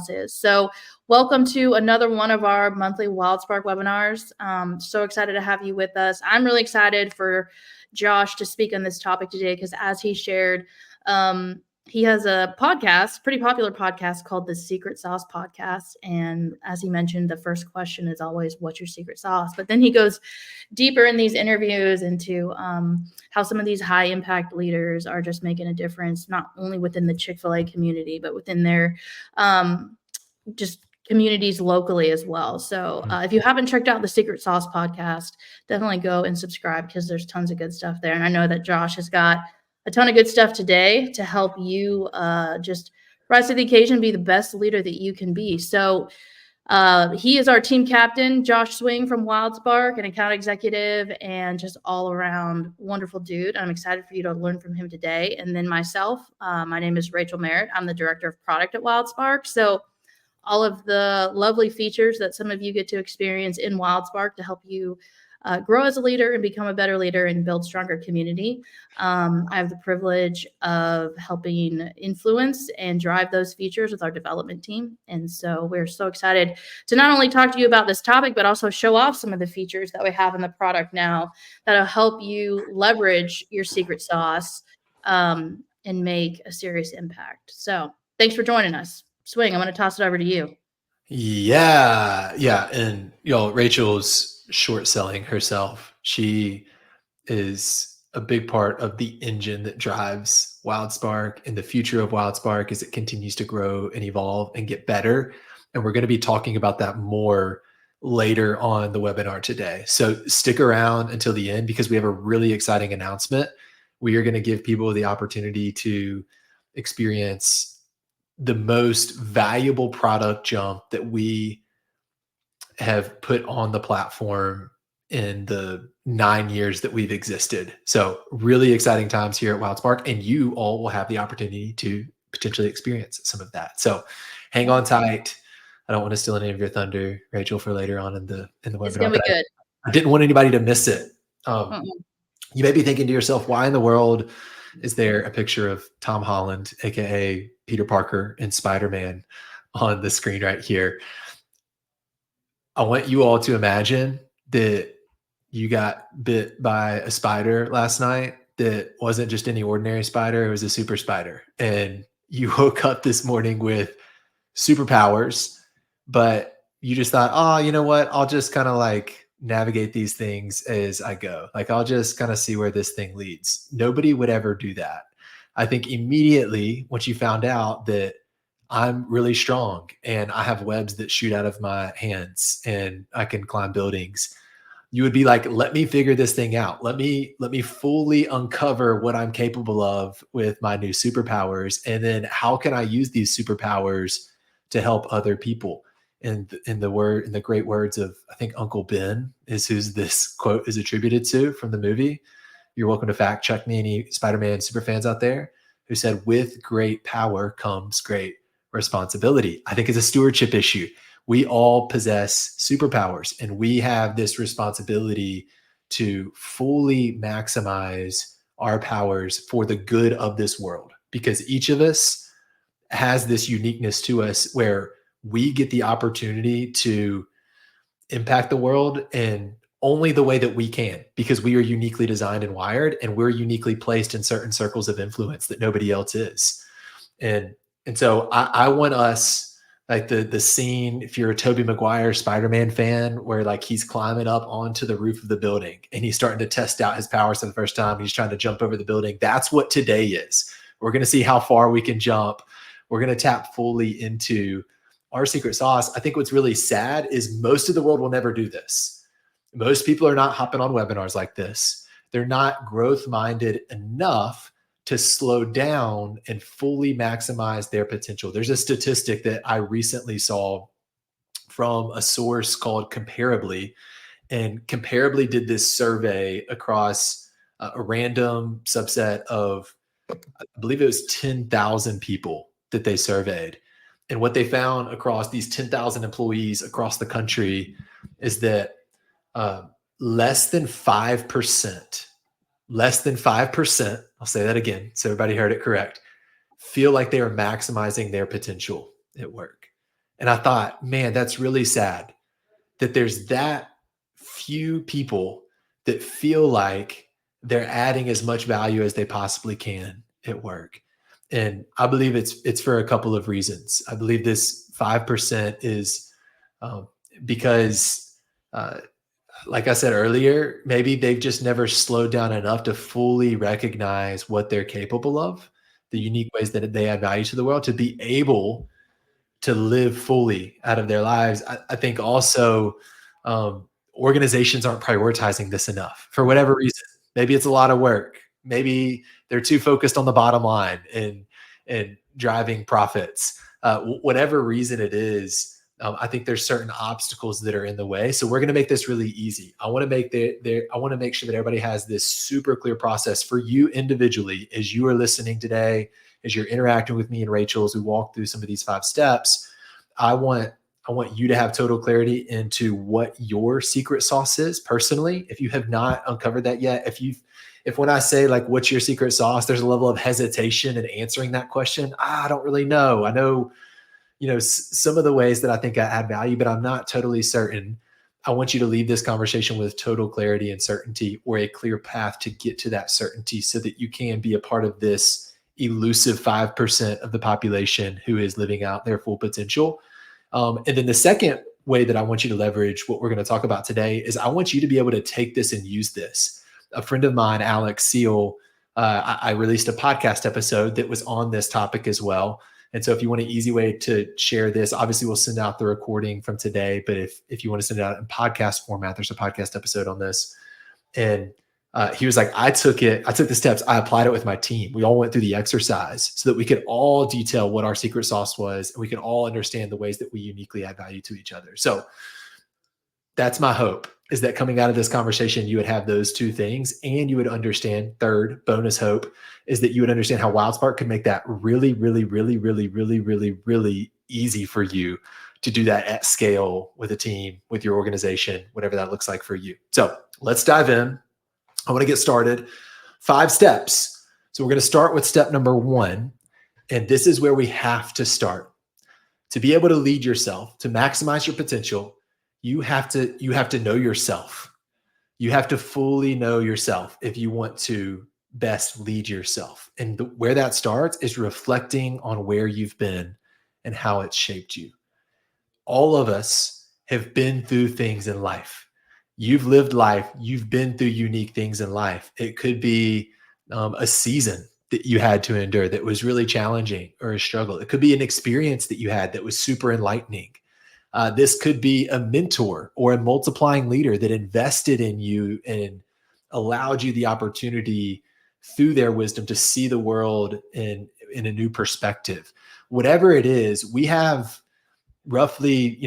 is. So welcome to another one of our monthly Wildsparq webinars. So excited to have you with us. I'm really excited for Josh to speak on this topic today because as he shared, he has a podcast, pretty popular podcast called the Secret Sauce Podcast. And as he mentioned, the first question is always, what's your secret sauce? But then he goes deeper in these interviews into how some of these high impact leaders are just making a difference, not only within the Chick-fil-A community, but within their just communities locally as well. So if you haven't checked out the Secret Sauce Podcast, definitely go and subscribe because there's tons of good stuff there. And I know that Josh has got a ton of good stuff today to help you just rise to the occasion, be the best leader that you can be. So he is our team captain, Josh Swing from Wildsparq, an account executive and just all around wonderful dude. I'm excited for you to learn from him today. And then myself, my name is Rachel Merritt. I'm the director of product at Wildsparq. So all of the lovely features that some of you get to experience in Wildsparq to help you grow as a leader and become a better leader and build stronger community. I have the privilege of helping influence and drive those features with our development team. And so we're so excited to not only talk to you about this topic, but also show off some of the features that we have in the product now that'll help you leverage your secret sauce and make a serious impact. So thanks for joining us. Swing, I'm going to toss it over to you. Yeah. And, Rachel's short selling herself. She is a big part of the engine that drives Wildsparq and the future of Wildsparq as it continues to grow and evolve and get better. And we're going to be talking about that more later on the webinar today. So stick around until the end because we have a really exciting announcement. We are going to give people the opportunity to experience the most valuable product jump that we have put on the platform in the 9 years that we've existed. So really exciting times here at Wildsparq, and you all will have the opportunity to potentially experience some of that. So hang on tight. I don't want to steal any of your thunder, Rachel, for later on in the webinar. It's gonna be good. I didn't want anybody to miss it. You may be thinking to yourself, why in the world is there a picture of Tom Holland, aka Peter Parker and Spider-Man on the screen right here? I want you all to imagine that you got bit by a spider last night that wasn't just any ordinary spider, it was a super spider. And you woke up this morning with superpowers, but you just thought, oh, you know what? I'll just kind of like navigate these things as I go. Like, I'll just kind of see where this thing leads. Nobody would ever do that. I think immediately once you found out that I'm really strong and I have webs that shoot out of my hands and I can climb buildings, you would be like, let me figure this thing out. Let me fully uncover what I'm capable of with my new superpowers. And then how can I use these superpowers to help other people? And in the great words of, I think Uncle Ben is who's this quote is attributed to from the movie. You're welcome to fact check me, any Spider-Man super fans out there, who said, with great power comes great responsibility. I think it's a stewardship issue. We all possess superpowers and we have this responsibility to fully maximize our powers for the good of this world, because each of us has this uniqueness to us where we get the opportunity to impact the world in only the way that we can, because we are uniquely designed and wired, and we're uniquely placed in certain circles of influence that nobody else is. And so I want us, like the scene, if you're a Tobey Maguire Spider-Man fan, where like he's climbing up onto the roof of the building and he's starting to test out his powers for the first time. He's trying to jump over the building. That's what today is. We're going to see how far we can jump. We're going to tap fully into our secret sauce. I think what's really sad is most of the world will never do this. Most people are not hopping on webinars like this. They're not growth-minded enough to slow down and fully maximize their potential. There's a statistic that I recently saw from a source called Comparably, and Comparably did this survey across a random subset of, I believe it was 10,000 people that they surveyed. And what they found across these 10,000 employees across the country is that less than 5%, I'll say that again so everybody heard it correct, feel like they are maximizing their potential at work. And I thought, man, that's really sad that there's that few people that feel like they're adding as much value as they possibly can at work. And I believe it's for a couple of reasons. I believe this 5% is um, because, uh, like I said earlier, maybe they've just never slowed down enough to fully recognize what they're capable of, the unique ways that they add value to the world, to be able to live fully out of their lives. I think also um, organizations aren't prioritizing this enough for whatever reason. Maybe it's a lot of work. Maybe they're too focused on the bottom line and driving profits. Whatever reason it is, I think there's certain obstacles that are in the way. So we're going to make this really easy. I want to make I want to make sure that everybody has this super clear process for you individually as you are listening today, as you're interacting with me and Rachel, as we walk through some of these 5 steps. I want you to have total clarity into what your secret sauce is personally. If you have not uncovered that yet, if when I say like, what's your secret sauce, there's a level of hesitation in answering that question. I don't really know. I know, some of the ways that I think I add value, but I'm not totally certain. I want you to leave this conversation with total clarity and certainty, or a clear path to get to that certainty so that you can be a part of this elusive 5% of the population who is living out their full potential. And then the second way that I want you to leverage what we're going to talk about today is I want you to be able to take this and use this. A friend of mine, Alex Seal, I released a podcast episode that was on this topic as well. And so if you want an easy way to share this, obviously we'll send out the recording from today. But if you want to send it out in podcast format, there's a podcast episode on this. And he was like, I took the steps, I applied it with my team. We all went through the exercise so that we could all detail what our secret sauce was, and we could all understand the ways that we uniquely add value to each other. So that's my hope, is that coming out of this conversation, you would have those 2 things, and you would understand, third bonus hope, is that you would understand how Wildsparq could make that really, really, really, really, really, really, really easy for you to do that at scale with a team, with your organization, whatever that looks like for you. So let's dive in. I want to get started. 5 steps. So we're going to start with step number 1. And this is where we have to start. To be able to lead yourself, to maximize your potential, you have to know yourself. You have to fully know yourself if you want to best lead yourself. And where that starts is reflecting on where you've been and how it's shaped you. All of us have been through things in life. You've lived life. You've been through unique things in life. It could be a season that you had to endure that was really challenging, or a struggle. It could be an experience that you had that was super enlightening. This could be a mentor or a multiplying leader that invested in you and allowed you the opportunity through their wisdom to see the world in a new perspective. Whatever it is, we have roughly,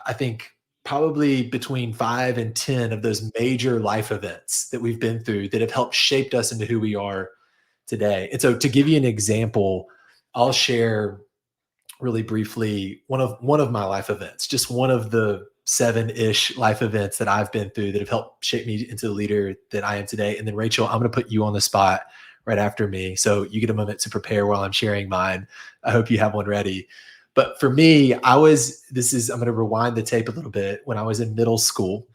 I think probably between 5 and 10 of those major life events that we've been through that have helped shaped us into who we are today. And so to give you an example, I'll share really briefly one of my life events, just one of the 7-ish life events that I've been through that have helped shape me into the leader that I am today. And then Rachel, I'm going to put you on the spot right after me, so you get a moment to prepare while I'm sharing mine. I hope you have one ready. But for me, I'm going to rewind the tape a little bit. When I was in middle school,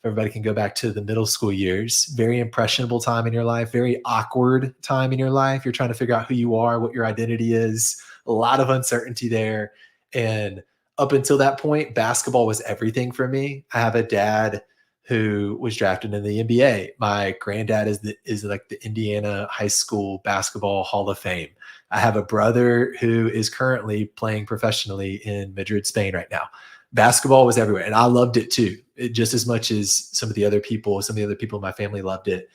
everybody can go back to the middle school years, very impressionable time in your life, very awkward time in your life. You're trying to figure out who you are, what your identity is, a lot of uncertainty there. And up until that point, basketball was everything for me. I have a dad who was drafted in the NBA. My granddad is like the Indiana High School Basketball Hall of Fame. I have a brother who is currently playing professionally in Madrid, Spain right now. Basketball was everywhere, and I loved it too, just as much as some of the other people in my family loved it.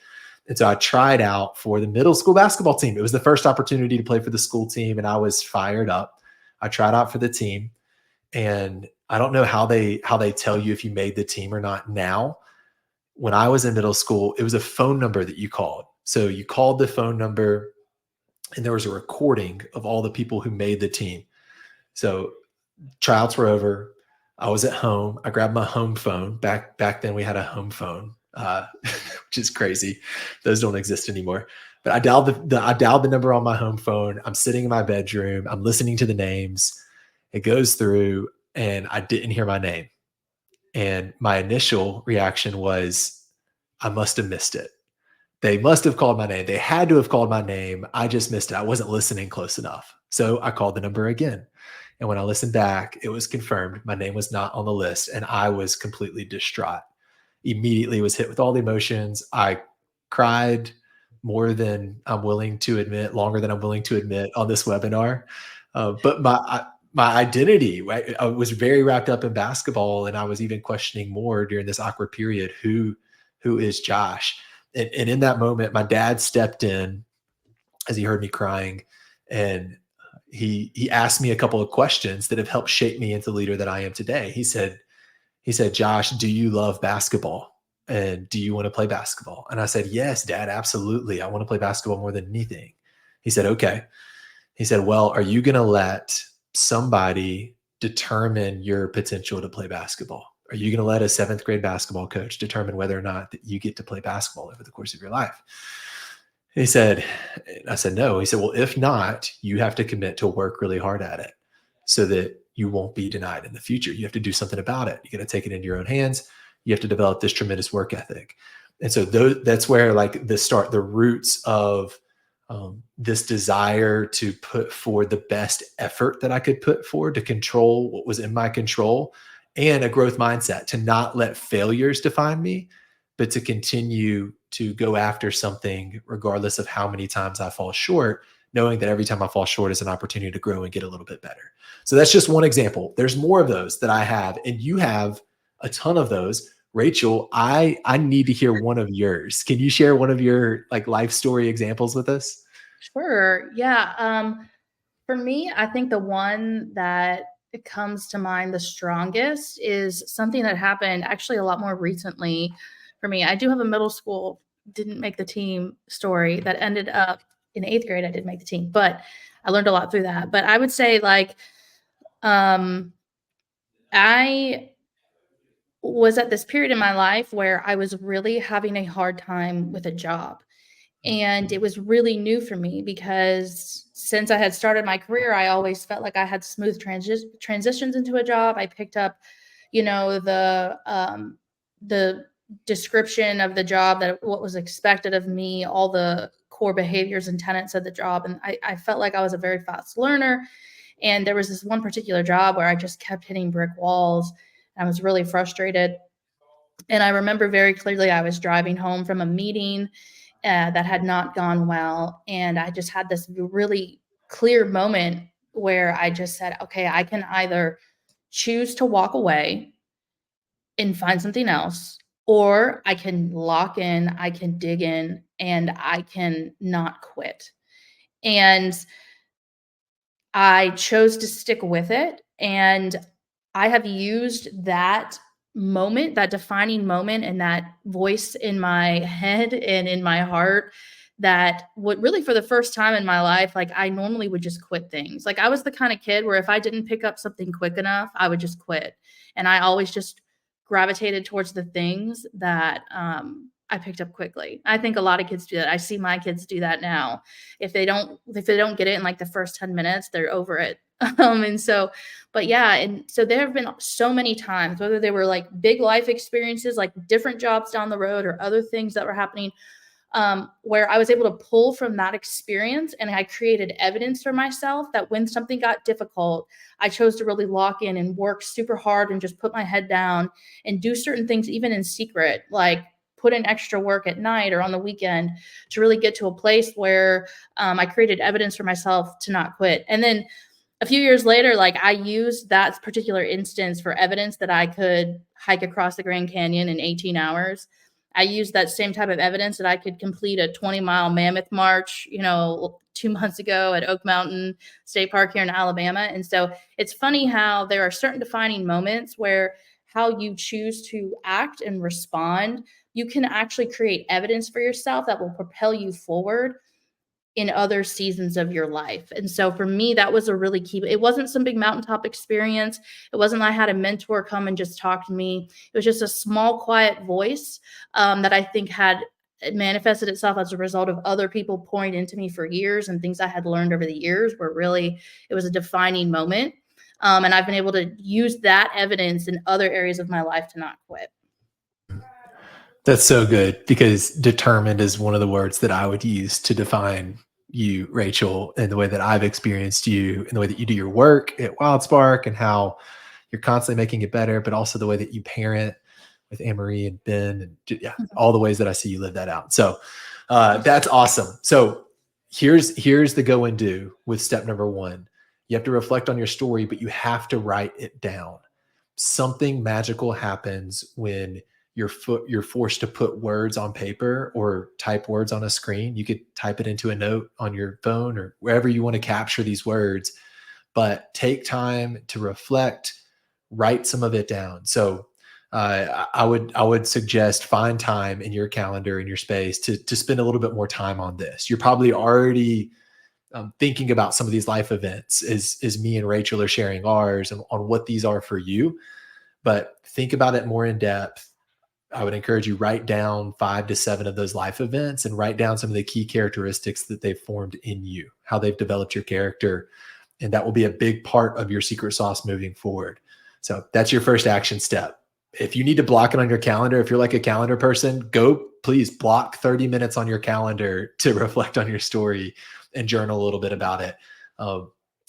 And so I tried out for the middle school basketball team. It was the first opportunity to play for the school team, and I was fired up. I tried out for the team, and I don't know how they tell you if you made the team or not now. When I was in middle school, it was a phone number that you called. So you called the phone number, and there was a recording of all the people who made the team. So tryouts were over. I was at home. I grabbed my home phone. Back then we had a home phone, which is crazy. Those don't exist anymore. But I dialed the number on my home phone. I'm sitting in my bedroom. I'm listening to the names. It goes through, and I didn't hear my name. And my initial reaction was, I must have missed it. They must have called my name. They had to have called my name. I just missed it. I wasn't listening close enough. So I called the number again. And when I listened back, it was confirmed my name was not on the list. And I was completely distraught. Immediately was hit with all the emotions. I cried more than I'm willing to admit, longer than I'm willing to admit on this webinar. But my identity, right? I was very wrapped up in basketball, and I was even questioning more during this awkward period, who is Josh? And in that moment, my dad stepped in as he heard me crying, and he asked me a couple of questions that have helped shape me into the leader that I am today. He said, Josh, do you love basketball? And do you want to play basketball? And I said, yes, Dad, absolutely. I want to play basketball more than anything. He said, okay. He said, well, are you going to let somebody determine your potential to play basketball? Are you going to let a 7th grade basketball coach determine whether or not that you get to play basketball over the course of your life? He said, I said, no. He said, well, if not, you have to commit to work really hard at it so that you won't be denied in the future. You have to do something about it. You got to take it into your own hands. You have to develop this tremendous work ethic. And so that's where like the roots of this desire to put forward the best effort that I could put forward to control what was in my control, and a growth mindset to not let failures define me, but to continue to go after something regardless of how many times I fall short, knowing that every time I fall short is an opportunity to grow and get a little bit better. So that's just one example. There's more of those that I have, and you have a ton of those. Rachel, I need to hear one of yours. Can you share one of your like life story examples with us? Sure. Yeah. For me, I think the one that comes to mind the strongest is something that happened actually a lot more recently for me. I do have a middle school didn't make the team story that ended up in 8th grade. I did make the team, but I learned a lot through that. But I would say like I was at this period in my life where I was really having a hard time with a job. And it was really new for me because since I had started my career, I always felt like I had smooth transitions into a job. I picked up, the description of the job, that what was expected of me, all the core behaviors and tenets of the job. And I felt like I was a very fast learner. And there was this one particular job where I just kept hitting brick walls. And I was really frustrated. And I remember very clearly I was driving home from a meeting that had not gone well. And I just had this really clear moment where I just said, okay, I can either choose to walk away and find something else, or I can lock in, I can dig in, and I can not quit. And I chose to stick with it. And I have used that moment, that defining moment, and that voice in my head and in my heart that would really, for the first time in my life, like I normally would just quit things. Like I was the kind of kid where if I didn't pick up something quick enough, I would just quit. And I always just gravitated towards the things that I picked up quickly. I think a lot of kids do that. I see my kids do that now. If they don't get it in like the first 10 minutes, they're over it. And so, but yeah, and so there have been so many times, whether they were like big life experiences, like different jobs down the road or other things that were happening, where I was able to pull from that experience and I created evidence for myself that when something got difficult, I chose to really lock in and work super hard and just put my head down and do certain things, even in secret, like put in extra work at night or on the weekend to really get to a place where I created evidence for myself to not quit. And then a few years later, like I used that particular instance for evidence that I could hike across the Grand Canyon in 18 hours. I used that same type of evidence that I could complete a 20-mile mammoth march, 2 months ago at Oak Mountain State Park here in Alabama. And so it's funny how there are certain defining moments where how you choose to act and respond, you can actually create evidence for yourself that will propel you forward in other seasons of your life. And so for me, that was a really key. It wasn't some big mountaintop experience. It wasn't I had a mentor come and just talk to me. It was just a small, quiet voice that I think had manifested itself as a result of other people pouring into me for years and things I had learned over the years where really it was a defining moment. And I've been able to use that evidence in other areas of my life to not quit. That's so good, because determined is one of the words that I would use to define you, Rachel, and the way that I've experienced you, and the way that you do your work at Wildsparq, and how you're constantly making it better, but also the way that you parent with Anne-Marie and Ben, and yeah, all the ways that I see you live that out. So that's awesome. So here's the go and do with step number one. You have to reflect on your story, but you have to write it down. Something magical happens when you're forced to put words on paper or type words on a screen. You could type it into a note on your phone or wherever you want to capture these words, but take time to reflect, write some of it down. So I would suggest find time in your calendar, in your space, to spend a little bit more time on this. You're probably already thinking about some of these life events as me and Rachel are sharing ours, and on what these are for you, but think about it more in depth. I would encourage you, write down 5 to 7 of those life events, and write down some of the key characteristics that they've formed in you, how they've developed your character. And that will be a big part of your secret sauce moving forward. So that's your first action step. If you need to block it on your calendar, if you're like a calendar person, please block 30 minutes on your calendar to reflect on your story and journal a little bit about it.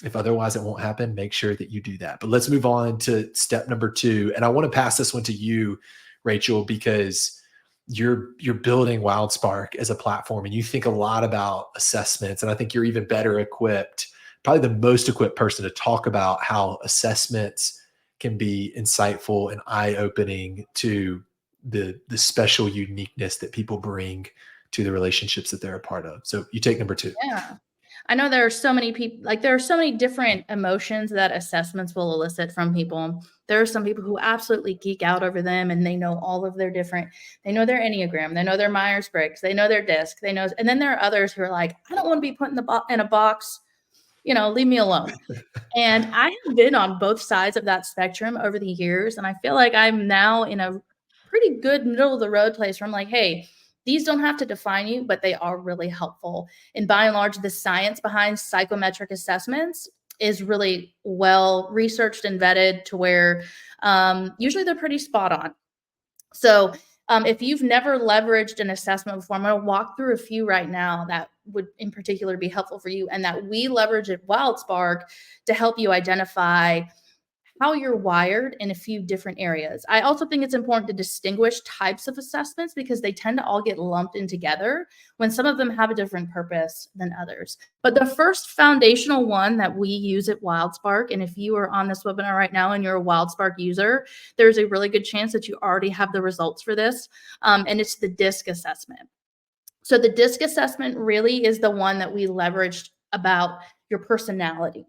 If otherwise it won't happen, make sure that you do that. But let's move on to step number 2. And I want to pass this one to you, Rachel, because you're building Wildsparq as a platform, and you think a lot about assessments. And I think you're even better equipped, probably the most equipped person, to talk about how assessments can be insightful and eye-opening to the special uniqueness that people bring to the relationships that they're a part of. So you take number 2. Yeah. I know there are so many people, like there are so many different emotions that assessments will elicit from people. There are some people who absolutely geek out over them, and they know all of their different, they know their Enneagram, they know their Myers-Briggs, they know their DISC, they know, and then there are others who are like, I don't want to be put in a box, leave me alone. And I have been on both sides of that spectrum over the years. And I feel like I'm now in a pretty good middle of the road place where I'm like, hey, these don't have to define you, but they are really helpful. And by and large, the science behind psychometric assessments is really well researched and vetted to where usually they're pretty spot on. So if you've never leveraged an assessment before, I'm going to walk through a few right now that would in particular be helpful for you, and that we leverage at Wildsparq to help you identify how you're wired in a few different areas. I also think it's important to distinguish types of assessments, because they tend to all get lumped in together when some of them have a different purpose than others. But the first foundational one that we use at Wildsparq, and if you are on this webinar right now and you're a Wildsparq user, there's a really good chance that you already have the results for this, and it's the DISC assessment. So the DISC assessment really is the one that we leveraged about your personality.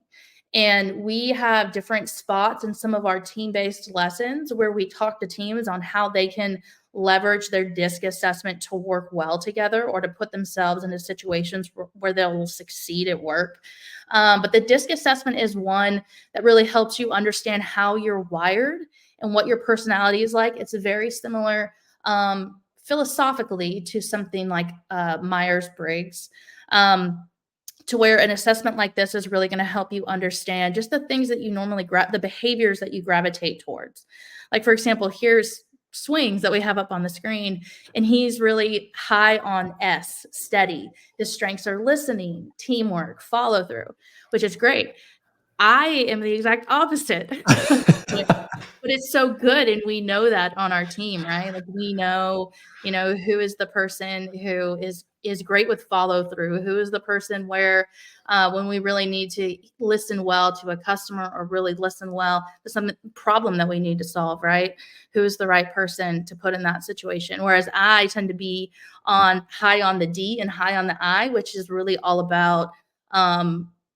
And we have different spots in some of our team-based lessons where we talk to teams on how they can leverage their DISC assessment to work well together, or to put themselves into situations where they'll succeed at work. But the DISC assessment is one that really helps you understand how you're wired and what your personality is like. It's very similar philosophically to something like Myers-Briggs. To where an assessment like this is really going to help you understand just the things that you normally the behaviors that you gravitate towards. Like, for example, here's Swings that we have up on the screen, and he's really high on S, steady. His strengths are listening, teamwork, follow through, which is great. I am the exact opposite. But it's so good, and we know that on our team, right? Like, we know, who is the person who is great with follow through, who is the person where when we really need to listen well to a customer, or really listen well to some problem that we need to solve, right? Who is the right person to put in that situation? Whereas I tend to be high on the D and high on the I, which is really all about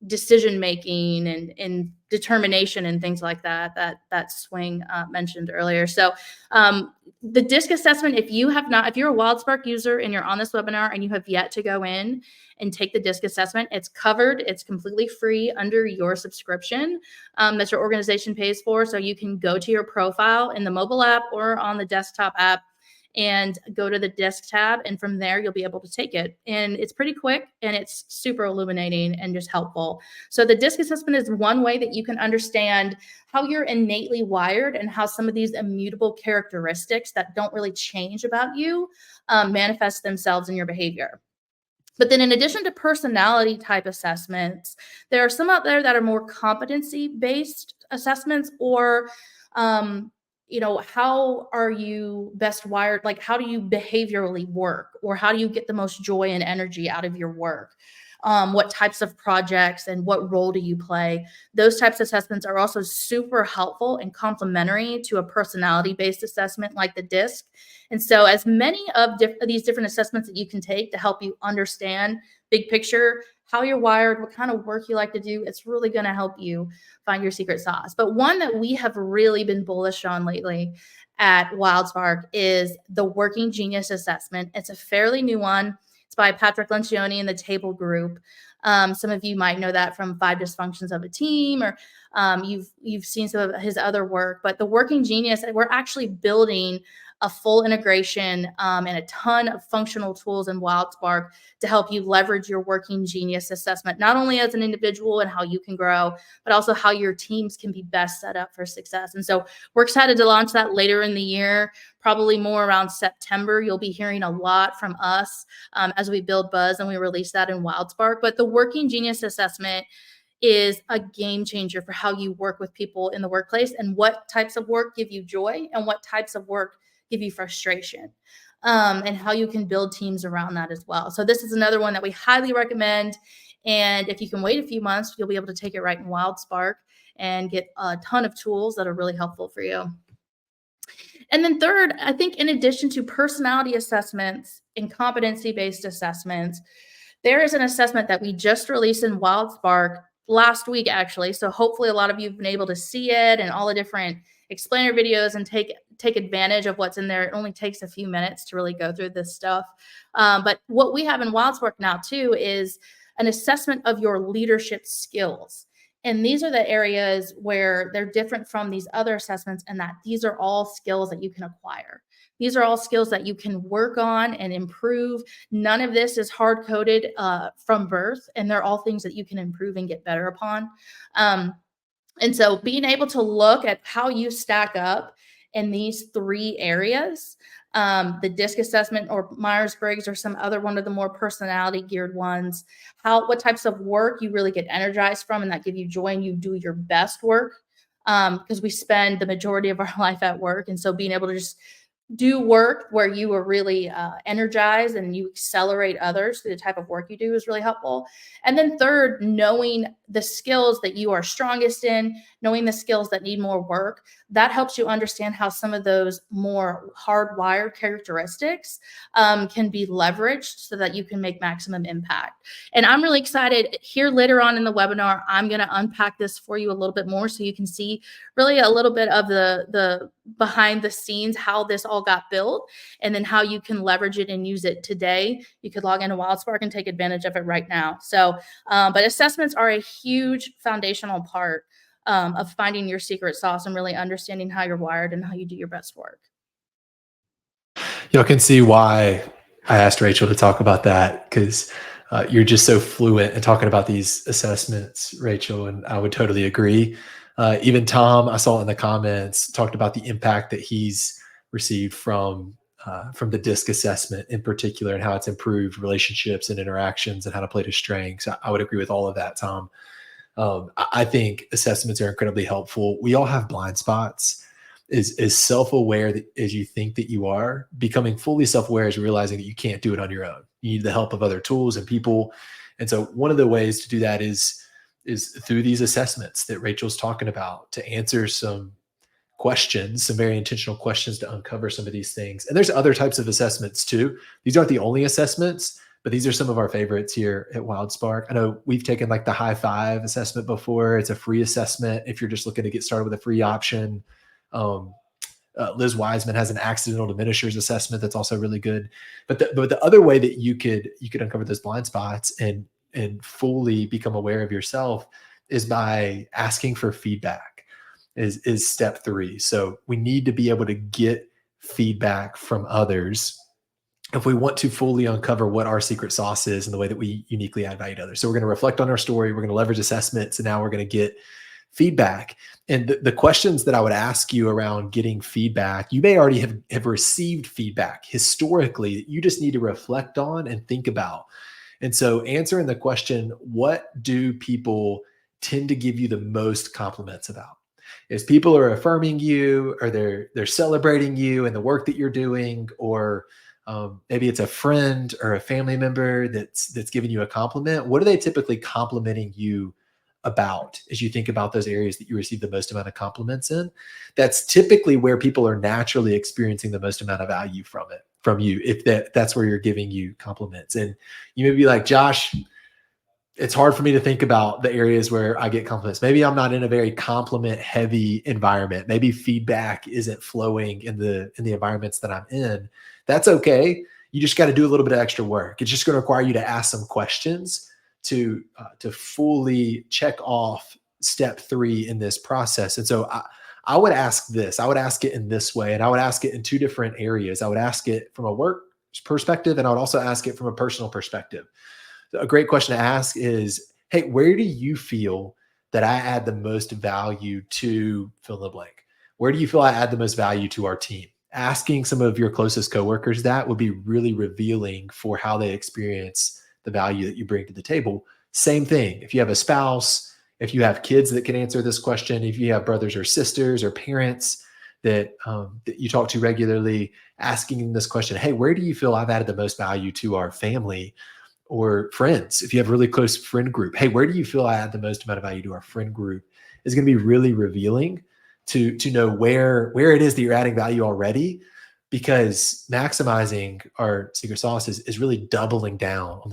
decision making and determination and things like that Swing mentioned earlier. So the DISC assessment, if you're a Wildsparq user and you're on this webinar and you have yet to go in and take the DISC assessment, it's covered. It's completely free under your subscription that your organization pays for. So you can go to your profile in the mobile app or on the desktop app and go to the disc tab. And from there, you'll be able to take it. And it's pretty quick and it's super illuminating and just helpful. So the disc assessment is one way that you can understand how you're innately wired and how some of these immutable characteristics that don't really change about you manifest themselves in your behavior. But then in addition to personality type assessments, there are some out there that are more competency based assessments or how are you best wired? Like how do you behaviorally work or how do you get the most joy and energy out of your work? What types of projects and what role do you play? Those types of assessments are also super helpful and complementary to a personality based assessment like the DISC. And so, as many of these different assessments that you can take to help you understand big picture, how you're wired, what kind of work you like to do, it's really going to help you find your secret sauce. But one that we have really been bullish on lately at Wildsparq is the Working Genius Assessment. It's a fairly new one. It's by Patrick Lencioni and the Table Group. Some of you might know that from Five Dysfunctions of a Team, or you've seen some of his other work. But the Working Genius, we're actually building a full integration and a ton of functional tools in Wildsparq to help you leverage your Working Genius assessment, not only as an individual and how you can grow, but also how your teams can be best set up for success. And so we're excited to launch that later in the year, probably more around September. You'll be hearing a lot from us as we build buzz and we release that in Wildsparq. But the Working Genius assessment is a game changer for how you work with people in the workplace and what types of work give you joy and what types of work give you frustration, and how you can build teams around that as well. So this is another one that we highly recommend. And if you can wait a few months, you'll be able to take it right in Wildsparq and get a ton of tools that are really helpful for you. And then third, I think in addition to personality assessments and competency-based assessments, there is an assessment that we just released in Wildsparq last week, actually. So hopefully a lot of you have been able to see it and all the different explainer videos and take advantage of what's in there. It only takes a few minutes to really go through this stuff. But what we have in Wildsparq now too is an assessment of your leadership skills. And these are the areas where they're different from these other assessments, and that these are all skills that you can acquire. These are all skills that you can work on and improve. None of this is hard coded from birth, and they're all things that you can improve and get better upon. And so being able to look at how you stack up in these three areas, the DISC assessment or Myers-Briggs or some other one of the more personality geared ones, what types of work you really get energized from and that give you joy and you do your best work, because we spend the majority of our life at work. And so being able to just do work where you are really energized and you accelerate others through the type of work you do is really helpful. And then third, knowing the skills that you are strongest in, knowing the skills that need more work, that helps you understand how some of those more hardwired characteristics can be leveraged so that you can make maximum impact. And I'm really excited. Here later on in the webinar, I'm going to unpack this for you a little bit more so you can see really a little bit of the behind the scenes, how this all got built, and then how you can leverage it and use it today. You could log into Wildsparq and take advantage of it right now. So, but assessments are a huge foundational part of finding your secret sauce and really understanding how you're wired and how you do your best work. I can see why I asked Rachel to talk about that, because you're just so fluent in talking about these assessments, Rachel, and I would totally agree. Even Tom, I saw in the comments, talked about the impact that he's received from the DISC assessment in particular and how it's improved relationships and interactions and how to play to strengths. I would agree with all of that, Tom. I think assessments are incredibly helpful. We all have blind spots. As self-aware as you think that you are, becoming fully self-aware is realizing that you can't do it on your own. You need the help of other tools and people. And so one of the ways to do that is through these assessments that Rachel's talking about, to answer some questions, some very intentional questions to uncover some of these things. And there's other types of assessments too. These aren't the only assessments, but these are some of our favorites here at Wildsparq. I know we've taken like the high five assessment before. It's a free assessment if you're just looking to get started with a free option. Liz Wiseman has an accidental diminishers assessment that's also really good. But the other way that you could uncover those blind spots and fully become aware of yourself is by asking for feedback. Is step 3. So we need to be able to get feedback from others if we want to fully uncover what our secret sauce is and the way that we uniquely add value to others. So we're going to reflect on our story. We're going to leverage assessments, and now we're going to get feedback. And the questions that I would ask you around getting feedback, you may already have received feedback historically that you just need to reflect on and think about. And so answering the question, what do people tend to give you the most compliments about? Is people are affirming you, or they're celebrating you and the work that you're doing, or maybe it's a friend or a family member that's giving you a compliment. What are they typically complimenting you about as you think about those areas that you receive the most amount of compliments in? That's typically where people are naturally experiencing the most amount of value from you, if that's where you're giving you compliments. And you may be like, Josh, it's hard for me to think about the areas where I get compliments. Maybe I'm not in a very compliment heavy environment. Maybe feedback isn't flowing in the environments that I'm in. That's okay. You just got to do a little bit of extra work. It's just going to require you to ask some questions to fully check off step 3 in this process. And so I would ask this. I would ask it in this way, and I would ask it in 2 different areas. I would ask it from a work perspective, and I would also ask it from a personal perspective. A great question to ask is, hey, where do you feel that I add the most value to fill in the blank? Where do you feel I add the most value to our team? Asking some of your closest coworkers that would be really revealing for how they experience the value that you bring to the table. Same thing. If you have a spouse, if you have kids that can answer this question, if you have brothers or sisters or parents that you talk to regularly, asking them this question, hey, where do you feel I've added the most value to our family? Or friends, if you have a really close friend group, hey, where do you feel I add the most amount of value to our friend group? Is going to be really revealing to know where it is that you're adding value already, because maximizing our secret sauce is really doubling down on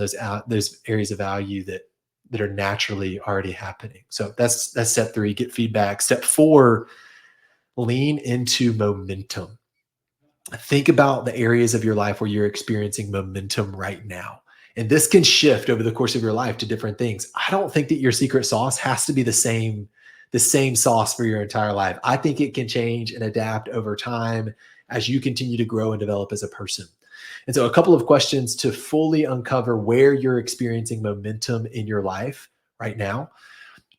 those areas of value that are naturally already happening. So that's step 3, get feedback. Step 4, lean into momentum. Think about the areas of your life where you're experiencing momentum right now. And this can shift over the course of your life to different things. I don't think that your secret sauce has to be the same sauce for your entire life. I think it can change and adapt over time as you continue to grow and develop as a person. And so a couple of questions to fully uncover where you're experiencing momentum in your life right now.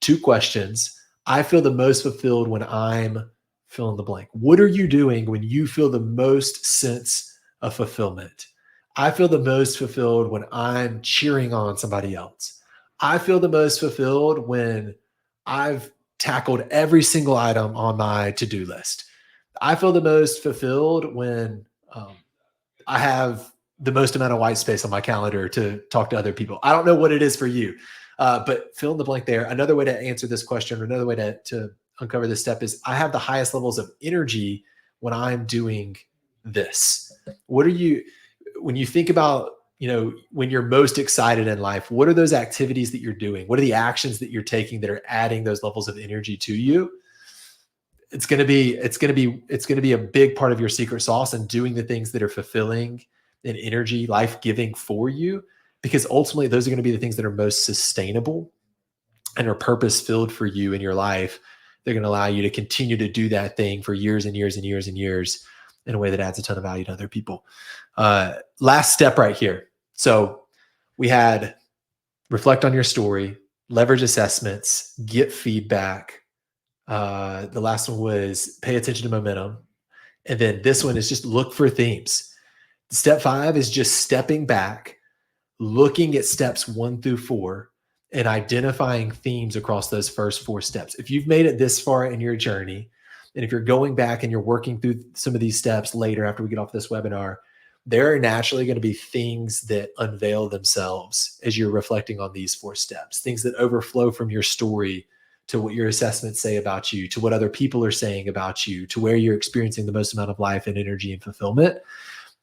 2 questions. I feel the most fulfilled when I'm fill in the blank. What are you doing when you feel the most sense of fulfillment? I feel the most fulfilled when I'm cheering on somebody else. I feel the most fulfilled when I've tackled every single item on my to-do list. I feel the most fulfilled when I have the most amount of white space on my calendar to talk to other people. I don't know what it is for you, but fill in the blank there. Another way to answer this question, or another way to uncover this step, is I have the highest levels of energy when I'm doing this. What are you, when you think about, when you're most excited in life, what are those activities that you're doing? What are the actions that you're taking that are adding those levels of energy to you? It's going to be a big part of your secret sauce, and doing the things that are fulfilling and energy, life-giving for you, because ultimately those are going to be the things that are most sustainable and are purpose-filled for you in your life. They're going to allow you to continue to do that thing for years and years and years and years in a way that adds a ton of value to other people. Last step right here. So we had reflect on your story, leverage assessments, get feedback. The last one was pay attention to momentum. And then this one is just look for themes. Step 5 is just stepping back, looking at steps 1 through 4, and identifying themes across those first 4 steps. If you've made it this far in your journey, and if you're going back and you're working through some of these steps later after we get off this webinar, there are naturally going to be things that unveil themselves as you're reflecting on these 4 steps, things that overflow from your story to what your assessments say about you, to what other people are saying about you, to where you're experiencing the most amount of life and energy and fulfillment.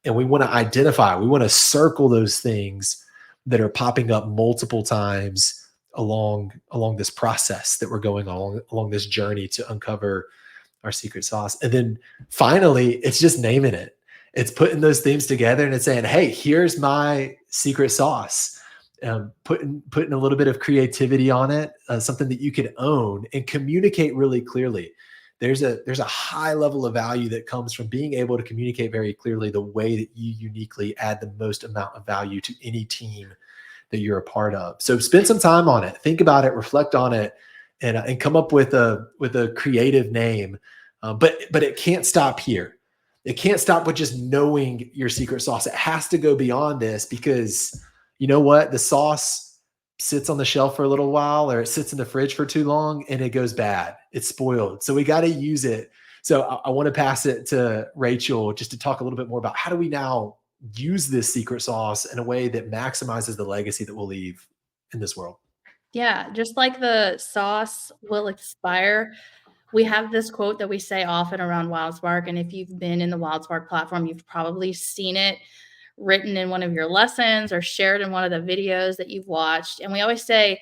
And we want to circle those things that are popping up multiple times along this process that we're going along this journey to uncover our secret sauce. And then finally, it's just naming it. It's putting those themes together and it's saying, hey, here's my secret sauce. Putting a little bit of creativity on it, something that you can own and communicate really clearly. there's a high level of value that comes from being able to communicate very clearly the way that you uniquely add the most amount of value to any team that you're a part of. So spend some time on it, think about it, reflect on it, and come up with a creative name. But it can't stop here. It can't stop with just knowing your secret sauce. It has to go beyond this, because you know what? The sauce sits on the shelf for a little while, or it sits in the fridge for too long and it goes bad. It's spoiled. So we got to use it. So I want to pass it to Rachel just to talk a little bit more about how do we now use this secret sauce in a way that maximizes the legacy that we'll leave in this world. Yeah, just like the sauce will expire, we have this quote that we say often around Wildsparq, and if you've been in the Wildsparq platform, you've probably seen it written in one of your lessons or shared in one of the videos that you've watched. And we always say,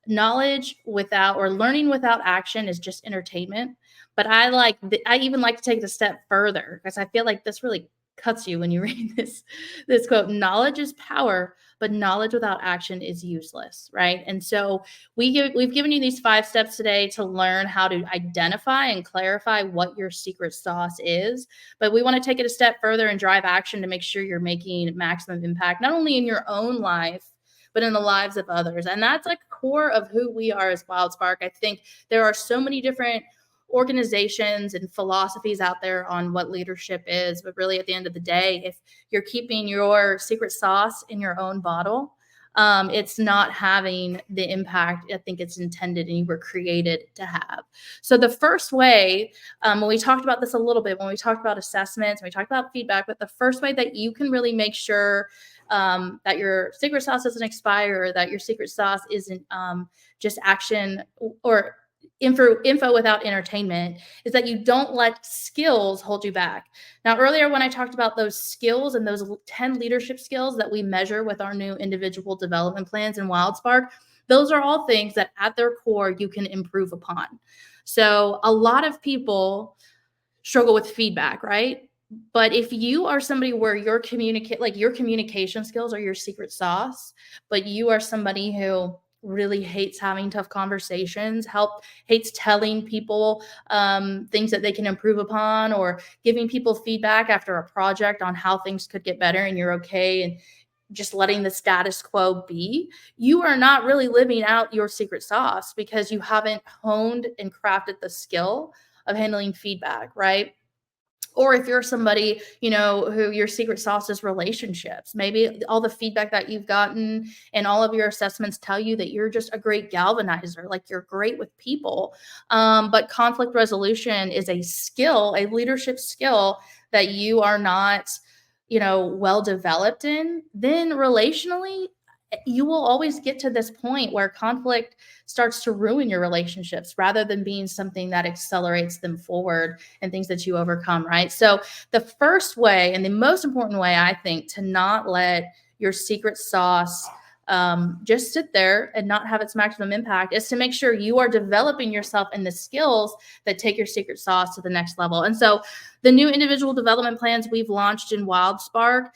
knowledge without or learning without action is just entertainment. But I even like to take it a step further, because I feel like this really cuts you when you read this quote. Knowledge is power, but knowledge without action is useless, right? And so we've given you these 5 steps today to learn how to identify and clarify what your secret sauce is. But we want to take it a step further and drive action to make sure you're making maximum impact, not only in your own life, but in the lives of others. And that's like core of who we are as Wildsparq. I think there are so many different organizations and philosophies out there on what leadership is, but really at the end of the day, if you're keeping your secret sauce in your own bottle, it's not having the impact I think it's intended and you were created to have. So the first way, when we talked about this a little bit, when we talked about assessments, when we talked about feedback, but the first way that you can really make sure that your secret sauce doesn't expire, or that your secret sauce isn't just action or info without entertainment, is that you don't let skills hold you back. Now, earlier when I talked about those skills and those 10 leadership skills that we measure with our new individual development plans in Wildsparq, those are all things that at their core you can improve upon. So a lot of people struggle with feedback, right? But if you are somebody where your communication skills are your secret sauce, but you are somebody who really hates having tough conversations, hates telling people things that they can improve upon, or giving people feedback after a project on how things could get better, and you're okay and just letting the status quo be, you are not really living out your secret sauce, because you haven't honed and crafted the skill of handling feedback, right? Or if you're somebody, who your secret sauce is relationships, maybe all the feedback that you've gotten and all of your assessments tell you that you're just a great galvanizer, like you're great with people. But conflict resolution is a skill, a leadership skill that you are not, well developed in. Then relationally, you will always get to this point where conflict starts to ruin your relationships rather than being something that accelerates them forward and things that you overcome, right? So the first way and the most important way, I think, to not let your secret sauce just sit there and not have its maximum impact is to make sure you are developing yourself in the skills that take your secret sauce to the next level. And so the new individual development plans we've launched in Wildsparq,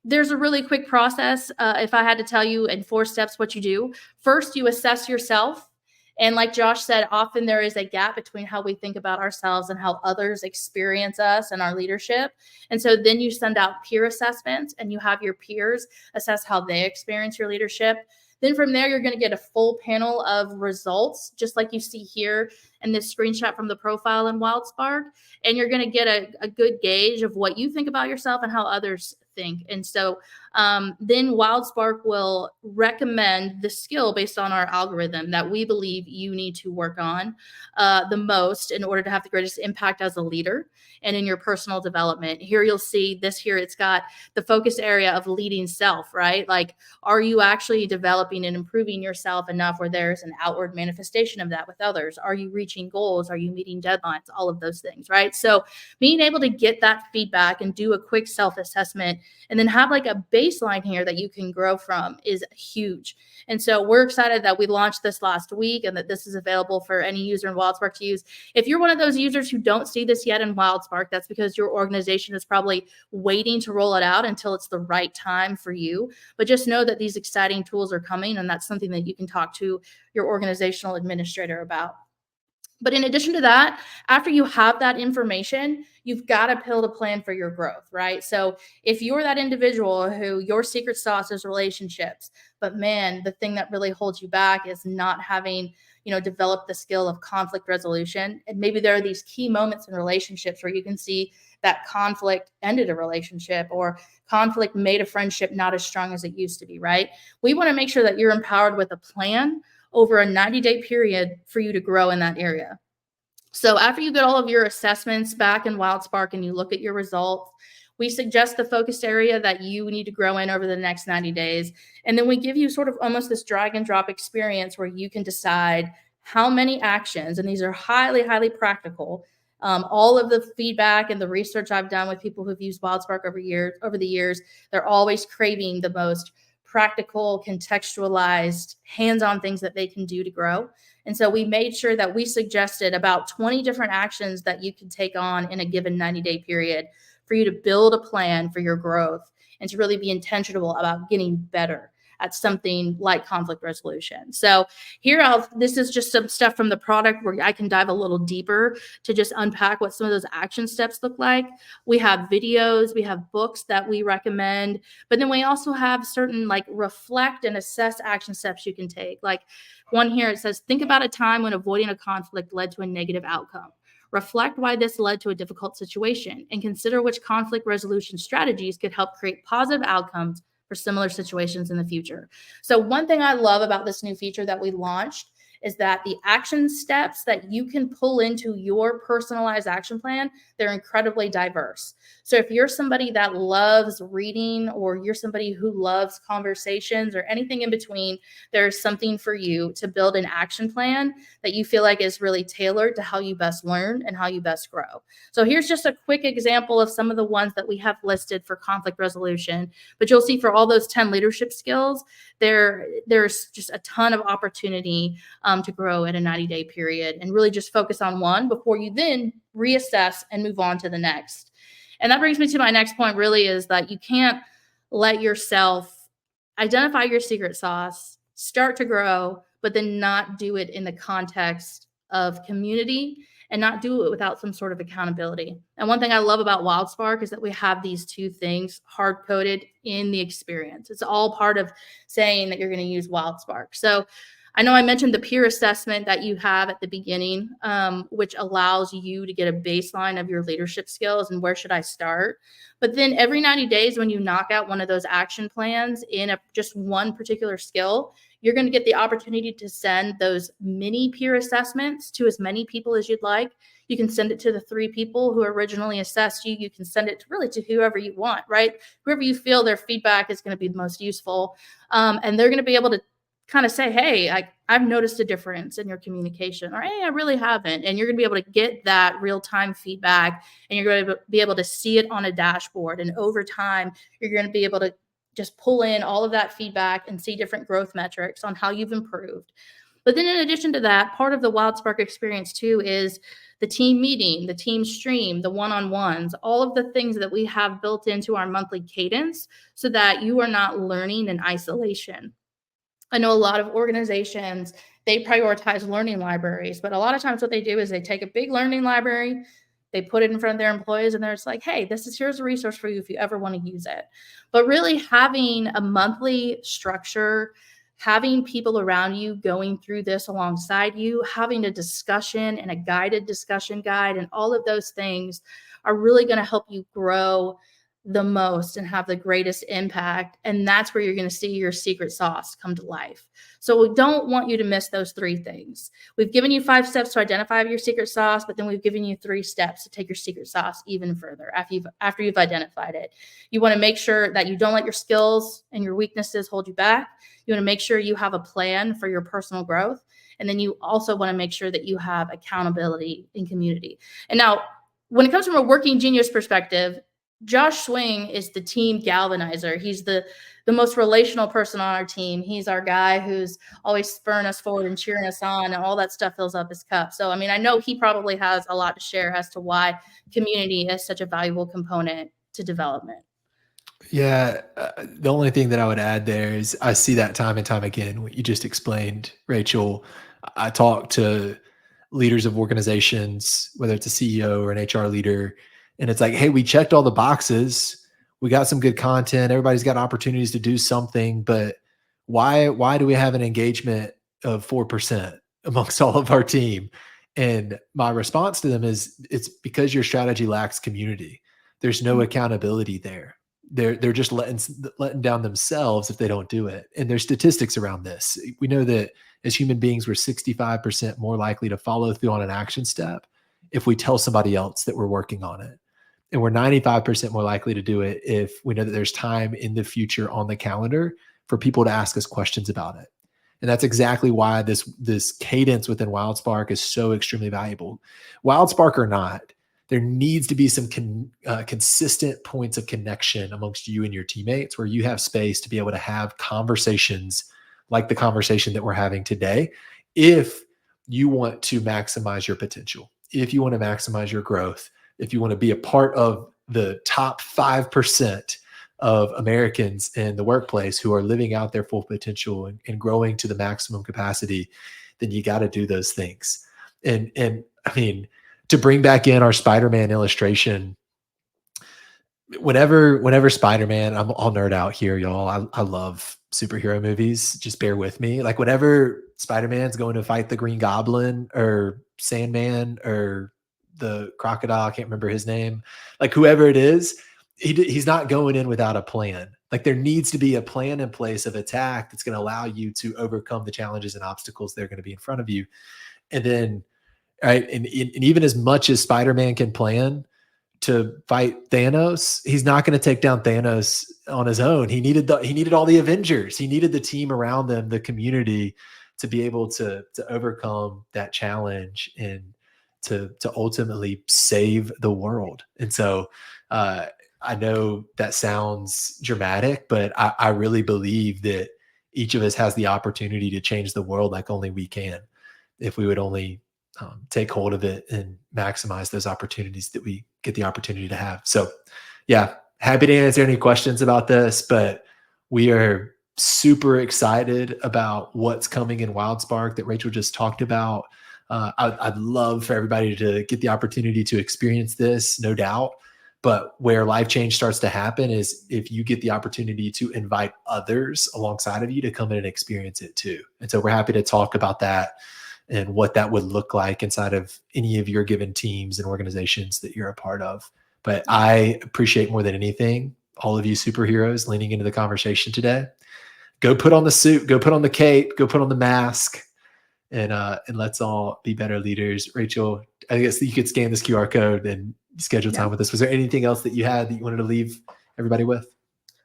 there's a really quick process. If I had to tell you in 4 steps what you do, first, you assess yourself. And like Josh said, often there is a gap between how we think about ourselves and how others experience us and our leadership. And so then you send out peer assessments and you have your peers assess how they experience your leadership. Then from there, you're going to get a full panel of results, just like you see here in this screenshot from the profile in Wildsparq. And you're going to get a good gauge of what you think about yourself and how others think. And so then Wildsparq will recommend the skill based on our algorithm that we believe you need to work on the most in order to have the greatest impact as a leader and in your personal development. Here you'll see this here, it's got the focus area of leading self, right? Like, are you actually developing and improving yourself enough where there's an outward manifestation of that with others? Are you reaching goals? Are you meeting deadlines? All of those things, right? So being able to get that feedback and do a quick self-assessment and then have like a baseline here that you can grow from is huge. And so we're excited that we launched this last week and that this is available for any user in Wildsparq to use. If you're one of those users who don't see this yet in Wildsparq, that's because your organization is probably waiting to roll it out until it's the right time for you. But just know that these exciting tools are coming, and that's something that you can talk to your organizational administrator about. But in addition to that, after you have that information, you've got to build a plan for your growth, right? So if you're that individual who your secret sauce is relationships, but man, the thing that really holds you back is not having, developed the skill of conflict resolution. And maybe there are these key moments in relationships where you can see that conflict ended a relationship or conflict made a friendship not as strong as it used to be, right? We want to make sure that you're empowered with a plan over a 90-day period for you to grow in that area. So after you get all of your assessments back in Wildsparq and you look at your results, we suggest the focused area that you need to grow in over the next 90 days. And then we give you sort of almost this drag and drop experience where you can decide how many actions, and these are highly, highly practical. All of the feedback and the research I've done with people who've used Wildsparq over the years, they're always craving the most practical, contextualized, hands-on things that they can do to grow. And so we made sure that we suggested about 20 different actions that you can take on in a given 90-day period for you to build a plan for your growth and to really be intentional about getting better at something like conflict resolution. So this is just some stuff from the product where I can dive a little deeper to just unpack what some of those action steps look like. We have videos, we have books that we recommend, but then we also have certain like reflect and assess action steps you can take. Like one here, it says, think about a time when avoiding a conflict led to a negative outcome. Reflect why this led to a difficult situation and consider which conflict resolution strategies could help create positive outcomes for similar situations in the future. So one thing I love about this new feature that we launched is that the action steps that you can pull into your personalized action plan, they're incredibly diverse. So if you're somebody that loves reading or you're somebody who loves conversations or anything in between, there's something for you to build an action plan that you feel like is really tailored to how you best learn and how you best grow. So here's just a quick example of some of the ones that we have listed for conflict resolution, but you'll see for all those 10 leadership skills, there's just a ton of opportunity to grow in a 90-day period and really just focus on one before you then reassess and move on to the next. And that brings me to my next point really is that you can't let yourself identify your secret sauce, start to grow, but then not do it in the context of community and not do it without some sort of accountability. And one thing I love about Wildsparq is that we have these two things hard coded in the experience. It's all part of saying that you're going to use Wildsparq. So I know I mentioned the peer assessment that you have at the beginning, which allows you to get a baseline of your leadership skills and where should I start. But then every 90 days, when you knock out one of those action plans in just one particular skill, you're going to get the opportunity to send those mini peer assessments to as many people as you'd like. You can send it to the 3 people who originally assessed you. You can send it to whoever you want, right? Whoever you feel their feedback is going to be the most useful. And they're going to be able to kind of say, hey, I've noticed a difference in your communication, or hey, I really haven't. And you're going to be able to get that real-time feedback, and you're going to be able to see it on a dashboard. And over time, you're going to be able to just pull in all of that feedback and see different growth metrics on how you've improved. But then in addition to that, part of the Wildsparq experience too is the team meeting, the team stream, the one-on-ones, all of the things that we have built into our monthly cadence so that you are not learning in isolation. I know a lot of organizations, they prioritize learning libraries, but a lot of times what they do is they take a big learning library, they put it in front of their employees, and they're just like, hey, here's a resource for you if you ever want to use it. But really having a monthly structure, having people around you going through this alongside you, having a discussion and a guided discussion guide, and all of those things are really going to help you grow the most and have the greatest impact. And that's where you're going to see your secret sauce come to life. So we don't want you to miss those 3 things. We've given you 5 steps to identify your secret sauce, but then we've given you 3 steps to take your secret sauce even further after you've identified it. You want to make sure that you don't let your skills and your weaknesses hold you back. You want to make sure you have a plan for your personal growth. And then you also want to make sure that you have accountability in community. And now, when it comes from a working genius perspective, Josh Swing is the team galvanizer. He's the most relational person on our team. He's our guy who's always spurring us forward and cheering us on, and all that stuff fills up his cup. So, I mean, I know he probably has a lot to share as to why community is such a valuable component to development. Yeah, the only thing that I would add there is I see that time and time again, what you just explained, Rachel. I talk to leaders of organizations, whether it's a CEO or an HR leader, and it's like, hey, we checked all the boxes. We got some good content. Everybody's got opportunities to do something, but why do we have an engagement of 4% amongst all of our team? And my response to them is, it's because your strategy lacks community. There's no accountability there. They're just letting down themselves if they don't do it. And there's statistics around this. We know that as human beings, we're 65% more likely to follow through on an action step if we tell somebody else that we're working on it. And we're 95% more likely to do it if we know that there's time in the future on the calendar for people to ask us questions about it. And that's exactly why this cadence within Wildsparq is so extremely valuable. Wildsparq or not, there needs to be some consistent points of connection amongst you and your teammates where you have space to be able to have conversations like the conversation that we're having today. If you want to maximize your potential, if you want to maximize your growth, if you want to be a part of the top 5% of Americans in the workplace who are living out their full potential and growing to the maximum capacity, then you got to do those things. And I mean, to bring back in our Spider-Man illustration, whenever Spider-Man, I'll nerd out here, y'all. I love superhero movies. Just bear with me. Like whenever Spider-Man's going to fight the Green Goblin or Sandman or the crocodile, I can't remember his name, like whoever it is, he's not going in without a plan. Like there needs to be a plan in place of attack that's going to allow you to overcome the challenges and obstacles that are going to be in front of you. And then, right, and even as much as Spider-Man can plan to fight Thanos, he's not going to take down Thanos on his own. He needed all the Avengers. He needed the team around them, the community, to be able to overcome that challenge and to ultimately save the world. And so I know that sounds dramatic, but I really believe that each of us has the opportunity to change the world like only we can, if we would only take hold of it and maximize those opportunities that we get the opportunity to have. So yeah, happy to answer any questions about this, but we are super excited about what's coming in Wildsparq that Rachel just talked about. I'd love for everybody to get the opportunity to experience this, no doubt. But where life change starts to happen is if you get the opportunity to invite others alongside of you to come in and experience it too. And so we're happy to talk about that and what that would look like inside of any of your given teams and organizations that you're a part of. But I appreciate more than anything, all of you superheroes leaning into the conversation today. Go put on the suit, go put on the cape, go put on the mask, and let's all be better leaders. Rachel, I guess you could scan this QR code and schedule time with us. Was there anything else that you had that you wanted to leave everybody with?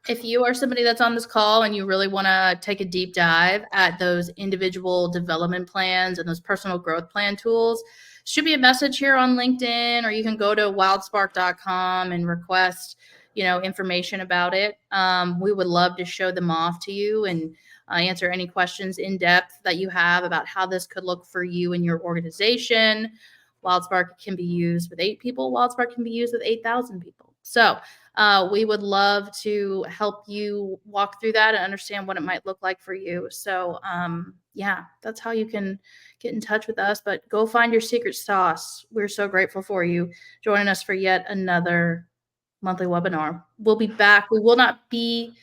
If you are somebody that's on this call and you really want to take a deep dive at those individual development plans and those personal growth plan tools, should be a message here on LinkedIn, or you can go to wildsparq.com and request, information about it. We would love to show them off to you and answer any questions in depth that you have about how this could look for you and your organization. Wildsparq can be used with 8 people. Wildsparq can be used with 8,000 people. So we would love to help you walk through that and understand what it might look like for you. So yeah, that's how you can get in touch with us. But go find your secret sauce. We're so grateful for you joining us for yet another monthly webinar. We'll be back. We will not be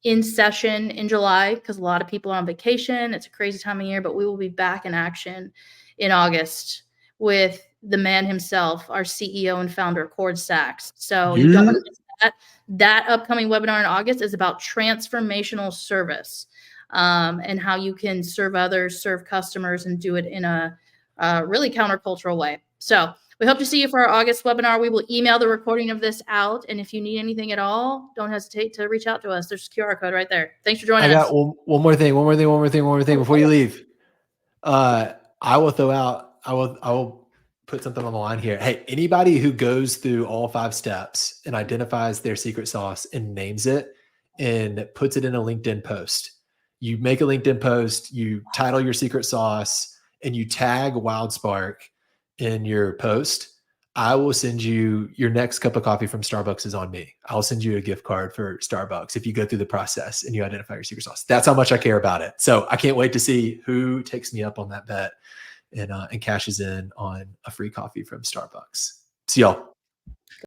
in session in July because a lot of people are on vacation. It's a crazy time of year, but we will be back in action in August with the man himself, our CEO and founder, Cord Sachs. So you don't want to miss that. That upcoming webinar in August is about transformational service and how you can serve others, serve customers, and do it in a really countercultural way. So we hope to see you for our August webinar. We will email the recording of this out. And if you need anything at all, don't hesitate to reach out to us. There's a QR code right there. Thanks for joining us. I got one more thing before you leave. I will put something on the line here. Hey, anybody who goes through all 5 steps and identifies their secret sauce and names it and puts it in a LinkedIn post, you make a LinkedIn post, you title your secret sauce, and you tag Wildsparq in your post, I will send you your next cup of coffee from Starbucks is on me. I'll send you a gift card for Starbucks if you go through the process and you identify your secret sauce. That's how much I care about it. So I can't wait to see who takes me up on that bet and cashes in on a free coffee from Starbucks. See y'all.